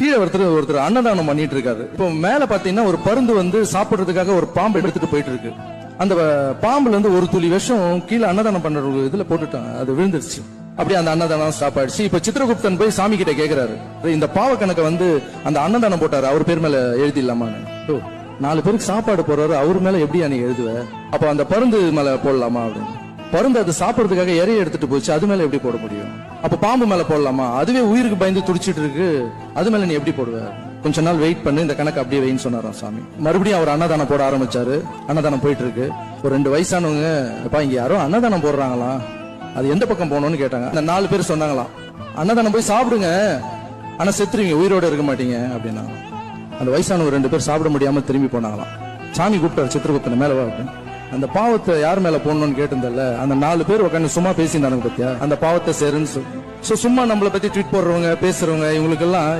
கீழே ஒருத்தர் அன்னதானம் பண்ணிட்டு இருக்காரு. இப்போ மேல பாத்தீங்கன்னா ஒரு பருந்து வந்து சாப்பிடுறதுக்காக ஒரு பாம்பு எடுத்துட்டு போயிட்டு இருக்கு. அந்த பாம்புல இருந்து ஒரு துளி விஷம் கீழே அன்னதானம் பண்ற இதுல போட்டுட்டாங்க, அது விழுந்துருச்சு. அப்படியே அந்த அன்னதானம் ஸ்டாப் ஆயிடுச்சு. இப்ப சித்திரகுப்தன் போய் சாமி கிட்ட கேக்குறாரு, இந்த பாவ கணக்க வந்து அந்த அன்னதானம் போட்டாரு அவர் பேர் மேல எழுதிடலாமான்னு. 4 பேருக்கு சாப்பாடு போறாரு, அவர் மேல எப்படி அன்னைக்கு எழுதுவ? அப்ப அந்த பருந்து மேல போடலாமா அப்படின்னு. பருந்து அது சாப்பிடறதுக்காக இறைய எடுத்துட்டு போச்சு, அது மேல எப்படி போட முடியும்? அப்ப பாம்பு மேல போடலாமா? அதுவே உயிருக்கு பயந்து துடிச்சிட்டு இருக்கு, அது மேல நீ எப்படி போடுவ? கொஞ்ச நாள் வெயிட் பண்ணு, இந்த கணக்கு அப்படியே வெயின்னு சொன்னாராம் சாமி. மறுபடியும் அவர் அன்னதானம் போட ஆரம்பிச்சாரு. அன்னதானம் போயிட்டு இருக்கு. ஒரு 2 வயசானவங்க, அப்பா இங்க யாரோ அன்னதானம் போடுறாங்களா, அது எந்த பக்கம் போகணும்னு கேட்டாங்க. அந்த 4 பேர் சொன்னாங்களாம், அன்னதானம் போய் சாப்பிடுங்க, ஆனா செத்துருவீங்க, உயிரோட இருக்க மாட்டீங்க அப்படின்னா. அந்த வயசானவங்க 2 பேர் சாப்பிட முடியாம திரும்பி போனாங்களாம். சாமி கூப்பிட்டாரு சித்திரகுப்தனை, மேல வா அப்படின்னு. அந்த பாவத்தை யார் மேல போடணும்னு கேட்டிருந்தல, அந்த 4 பேர் உட்காந்து சும்மா பேசியிருந்தாங்க பத்தியா, அந்த பாவத்தை சேருன்னு சொல்லி. சும்மா நம்மளை பத்தி ட்வீட் போடுறவங்க பேசுறவங்க இவங்களுக்கு எல்லாம்